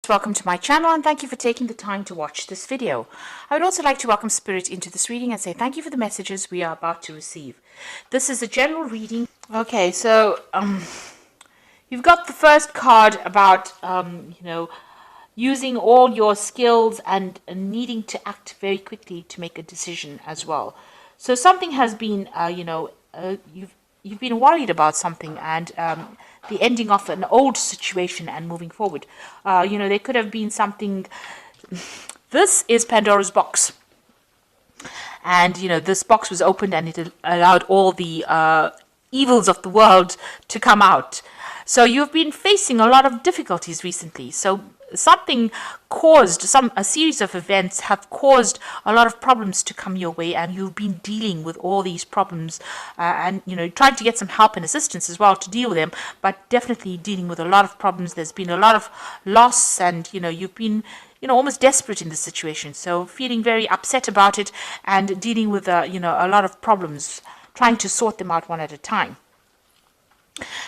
Welcome to my channel and thank you for taking the time to watch this video. I would also like to welcome Spirit into this reading and say thank you for the messages we are about to receive. This is a general reading. Okay, so you've got the first card about using all your skills and needing to act very quickly to make a decision as well. So something has been you've been worried about something and the ending of an old situation and moving forward. There could have been something. This is Pandora's box. And, this box was opened and it allowed all the evils of the world to come out. So you've been facing a lot of difficulties recently. So something caused, a series of events have caused a lot of problems to come your way, and you've been dealing with all these problems and trying to get some help and assistance as well to deal with them, but definitely dealing with a lot of problems. There's been a lot of loss, and you've been almost desperate in this situation, so feeling very upset about it and dealing with a lot of problems, trying to sort them out one at a time.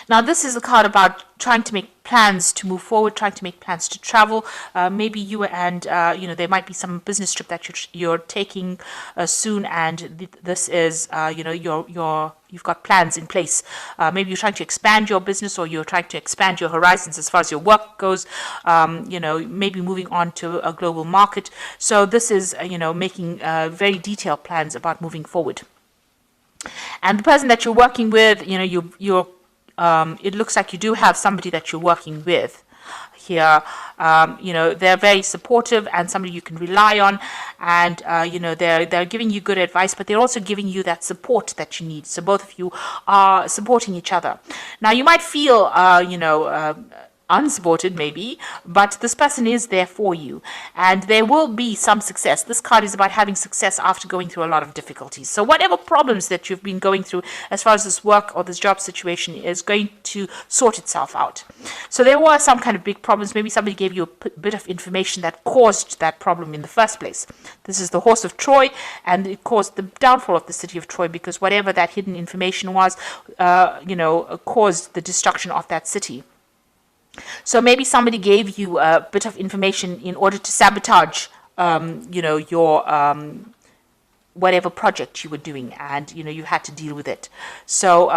Now, this is a card about trying to make plans to move forward, trying to make plans to travel. Maybe you and, there might be some business trip that you're taking soon, and this is, you've got plans in place. Maybe you're trying to expand your business, or you're trying to expand your horizons as far as your work goes, maybe moving on to a global market. So this is, making very detailed plans about moving forward. And the person that you're working with, it looks like you do have somebody that you're working with here. They're very supportive and somebody you can rely on, and they're giving you good advice, but they're also giving you that support that you need. So both of you are supporting each other. Now, you might feel unsupported maybe, but this person is there for you, and there will be some success. This card is about having success after going through a lot of difficulties. So whatever problems that you've been going through as far as this work or this job situation is going to sort itself out. So there were some kind of big problems. Maybe somebody gave you a bit of information that caused that problem in the first place. This is the horse of Troy, and it caused the downfall of the city of Troy, because whatever that hidden information was, caused the destruction of that city. So maybe somebody gave you a bit of information in order to sabotage, your whatever project you were doing, and you had to deal with it. So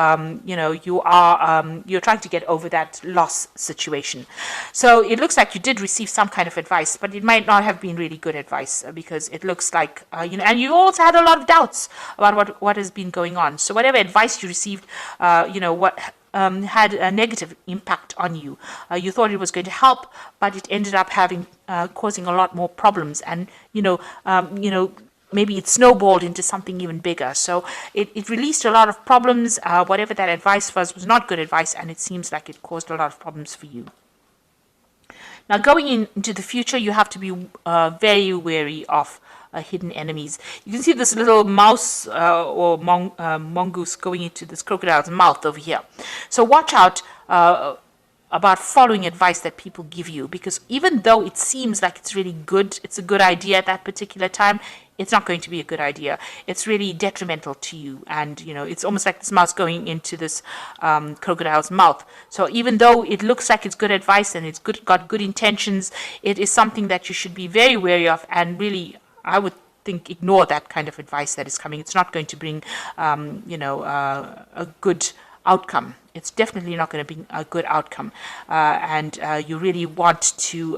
you're trying to get over that loss situation. So it looks like you did receive some kind of advice, but it might not have been really good advice, because it looks like and you also had a lot of doubts about what has been going on. So whatever advice you received, had a negative impact on you. You thought it was going to help, but it ended up causing a lot more problems, and maybe it snowballed into something even bigger. So it released a lot of problems. Whatever that advice was not good advice, and it seems like it caused a lot of problems for you. Now, going into the future, you have to be very wary of hidden enemies. You can see this little mouse or mongoose going into this crocodile's mouth over here. So watch out about following advice that people give you, because even though it seems like it's really good, it's a good idea at that particular time, it's not going to be a good idea. It's really detrimental to you, and it's almost like this mouse going into this crocodile's mouth. So even though it looks like it's good advice and it's got good intentions, it is something that you should be very wary of, and really, I would think, ignore that kind of advice that is coming. It's not going to bring, a good outcome. It's definitely not going to bring a good outcome. And you really want to,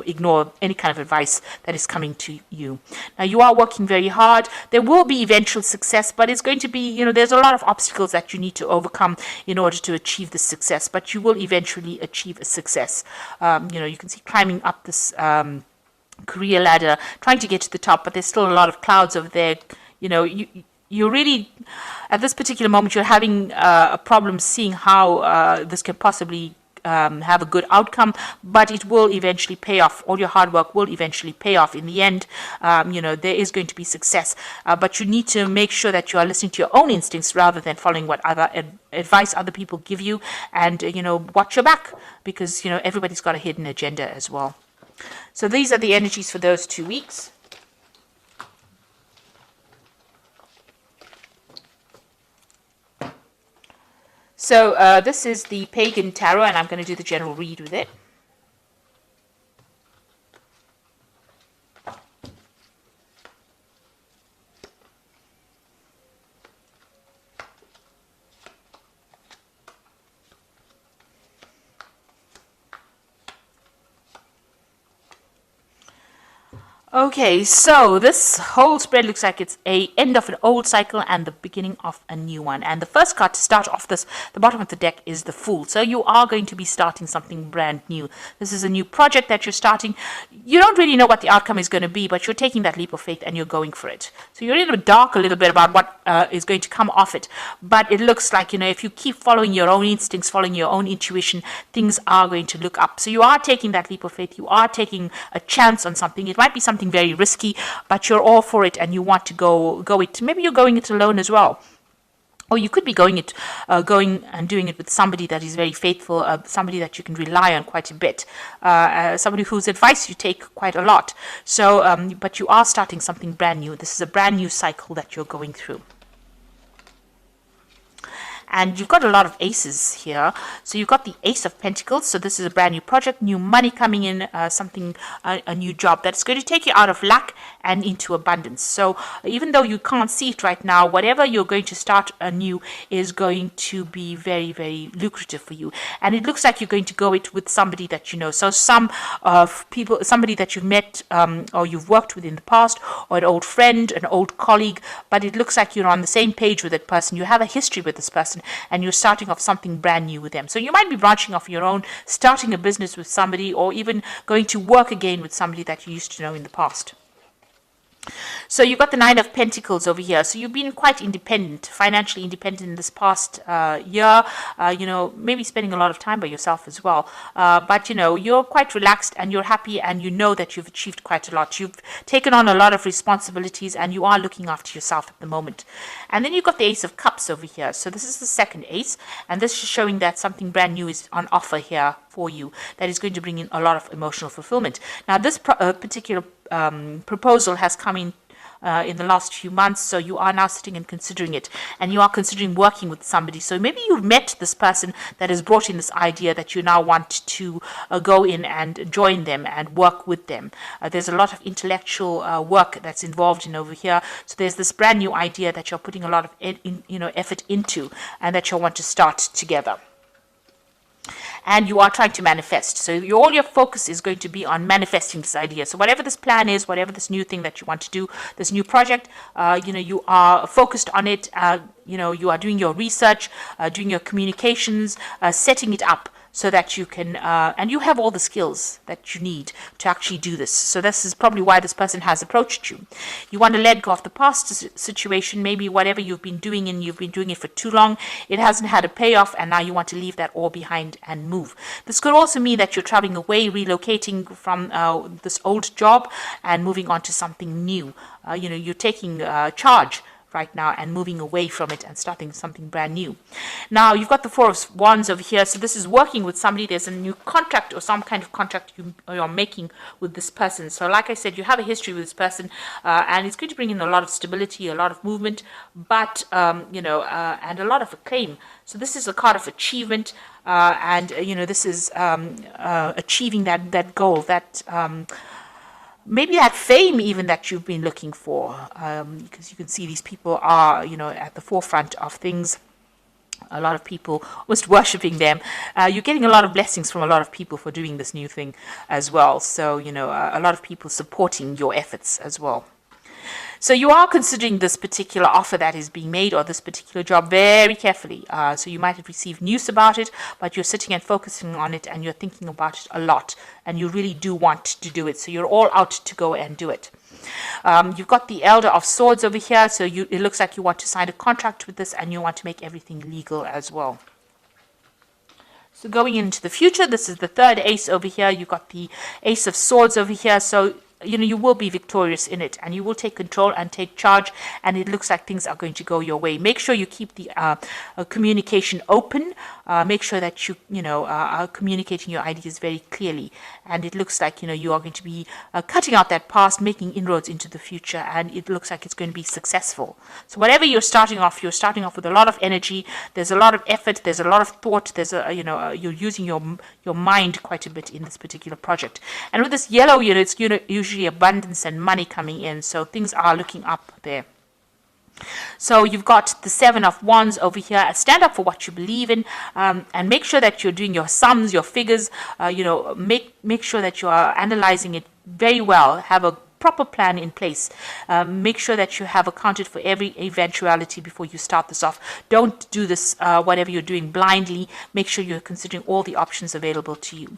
ignore any kind of advice that is coming to you. Now, you are working very hard. There will be eventual success, but it's going to be, there's a lot of obstacles that you need to overcome in order to achieve the success, but you will eventually achieve a success. You can see climbing up this career ladder, trying to get to the top, but there's still a lot of clouds over there. You're really, at this particular moment, you're having a problem seeing how this can possibly have a good outcome, but it will eventually pay off. All your hard work will eventually pay off in the end. There is going to be success, but you need to make sure that you are listening to your own instincts rather than following what other advice other people give you, and watch your back, because everybody's got a hidden agenda as well. So these are the energies for those 2 weeks. So this is the Pagan Tarot, and I'm going to do the general read with it. Okay, so this whole spread looks like it's a end of an old cycle and the beginning of a new one. And the first card to start off this, the bottom of the deck, is the Fool. So you are going to be starting something brand new. This is a new project that you're starting. You don't really know what the outcome is going to be, but you're taking that leap of faith and you're going for it. So you're in the dark a little bit about what is going to come off it. But it looks like, if you keep following your own instincts, following your own intuition, things are going to look up. So you are taking that leap of faith. You are taking a chance on something. It might be something very risky, but you're all for it and you want to go it. Maybe you're going it alone as well. Or you could be going and doing it with somebody that is very faithful, somebody that you can rely on quite a bit, somebody whose advice you take quite a lot. So, but you are starting something brand new. This is a brand new cycle that you're going through. And you've got a lot of aces here. So you've got the Ace of Pentacles. So this is a brand new project, new money coming in, a new job that's going to take you out of lack and into abundance. So even though you can't see it right now, whatever you're going to start anew is going to be very, very lucrative for you. And it looks like you're going to go it with somebody that you know. So somebody that you've met or you've worked with in the past, or an old friend, an old colleague, but it looks like you're on the same page with that person. You have a history with this person and you're starting off something brand new with them. So you might be branching off your own, starting a business with somebody, or even going to work again with somebody that you used to know in the past. So you've got the Nine of Pentacles over here. So you've been quite independent, financially independent in this past year, maybe spending a lot of time by yourself as well. But, you're quite relaxed and you're happy and you know that you've achieved quite a lot. You've taken on a lot of responsibilities and you are looking after yourself at the moment. And then you've got the Ace of Cups over here. So this is the second ace. And this is showing that something brand new is on offer here for you that is going to bring in a lot of emotional fulfillment. Now, this particular proposal has come in the last few months, so you are now sitting and considering it, and you are considering working with somebody. So maybe you've met this person that has brought in this idea that you now want to go in and join them and work with them. There's a lot of intellectual work that's involved in over here. So there's this brand new idea that you're putting a lot of effort into, and that you'll want to start together. And you are trying to manifest. So all your focus is going to be on manifesting this idea. So whatever this plan is, whatever this new thing that you want to do, this new project, you are focused on it. You are doing your research, doing your communications, setting it up so that you can, and you have all the skills that you need to actually do this. So this is probably why this person has approached you. You want to let go of the past situation, maybe whatever you've been doing and you've been doing it for too long, it hasn't had a payoff, and now you want to leave that all behind and move. This could also mean that you're traveling away, relocating from this old job and moving on to something new. You're taking charge right now and moving away from it and starting something brand new. Now you've got the Four of Wands over here. So this is working with somebody. There's a new contract or some kind of contract you're making with this person. So like I said, you have a history with this person, and it's going to bring in a lot of stability, a lot of movement, but and a lot of acclaim. So this is a card of achievement, and this is achieving that goal, that maybe that fame even that you've been looking for, because you can see these people are, at the forefront of things. A lot of people almost worshipping them. You're getting a lot of blessings from a lot of people for doing this new thing as well. So, a lot of people supporting your efforts as well. So you are considering this particular offer that is being made, or this particular job, very carefully. So you might have received news about it, but you're sitting and focusing on it and you're thinking about it a lot, and you really do want to do it. So you're all out to go and do it. You've got the Elder of Swords over here. So it looks like you want to sign a contract with this and you want to make everything legal as well. So going into the future, this is the third ace over here. You've got the Ace of Swords over here. So you will be victorious in it, and you will take control and take charge, and it looks like things are going to go your way. Make sure you keep the communication open. Make sure that you are communicating your ideas very clearly, and it looks like you are going to be cutting out that past, making inroads into the future, and it looks like it's going to be successful. So whatever you're starting off with a lot of energy. There's a lot of effort. There's a lot of thought. There's you're using your mind quite a bit in this particular project. And with this yellow, it's usually abundance and money coming in, so things are looking up there. So you've got the Seven of Wands over here. Stand up for what you believe in, and make sure that you're doing your sums, your figures. Make sure that you are analyzing it very well. Have a proper plan in place. Make sure that you have accounted for every eventuality before you start this off. Don't do this, whatever you're doing, blindly. Make sure you're considering all the options available to you.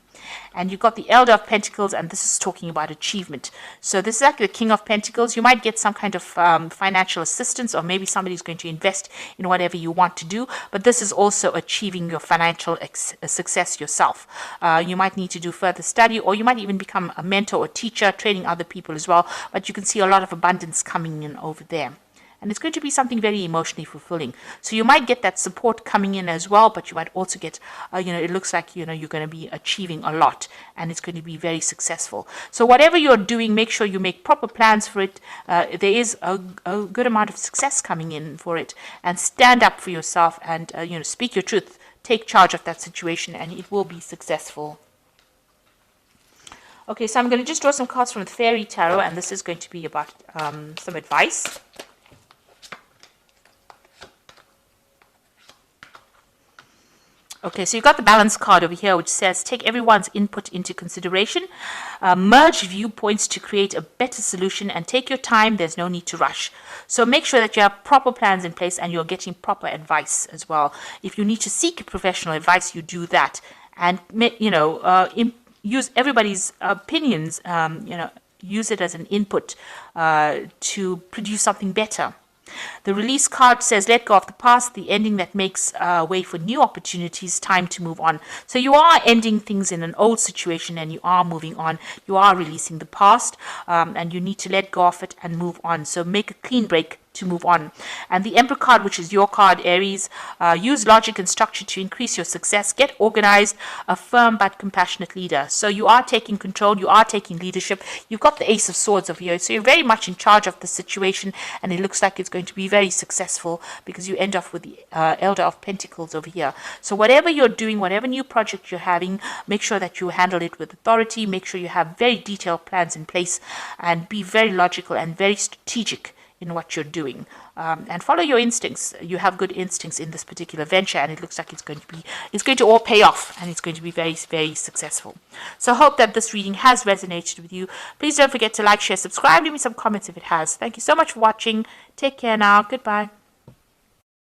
And you've got the Elder of Pentacles, and this is talking about achievement. So this is like the King of Pentacles. You might get some kind of financial assistance, or maybe somebody's going to invest in whatever you want to do. But this is also achieving your financial success yourself. You might need to do further study, or you might even become a mentor or teacher, training other people as well. But you can see a lot of abundance coming in over there. And it's going to be something very emotionally fulfilling. So you might get that support coming in as well, but you might also get, it looks like, you're going to be achieving a lot, and it's going to be very successful. So whatever you're doing, make sure you make proper plans for it. There is a good amount of success coming in for it, and stand up for yourself and, speak your truth. Take charge of that situation, and it will be successful. Okay, so I'm going to just draw some cards from the Fairy Tarot, and this is going to be about some advice. Okay, so you've got the balance card over here, which says, take everyone's input into consideration, merge viewpoints to create a better solution, and take your time. There's no need to rush. So make sure that you have proper plans in place and you're getting proper advice as well. If you need to seek professional advice, you do that. And, use everybody's opinions, use it as an input to produce something better. The release card says, let go of the past, the ending that makes way for new opportunities, time to move on. So you are ending things in an old situation and you are moving on. You are releasing the past, and you need to let go of it and move on. So make a clean break to move on. And the Emperor card, which is your card, Aries, use logic and structure to increase your success. Get organized, a firm but compassionate leader. So you are taking control, you are taking leadership. You've got the Ace of Swords over here, so you're very much in charge of the situation, and it looks like it's going to be very successful because you end off with the Elder of Pentacles over here. So whatever you're doing, whatever new project you're having, make sure that you handle it with authority. Make sure you have very detailed plans in place, and be very logical and very strategic in what you're doing, and follow your instincts. You have good instincts in this particular venture, and it looks like it's going to all pay off, and it's going to be very, very successful. So I hope that this reading has resonated with you. Please don't forget to like, share, subscribe. Leave me some comments if it has. Thank you so much for watching. Take care now. Goodbye.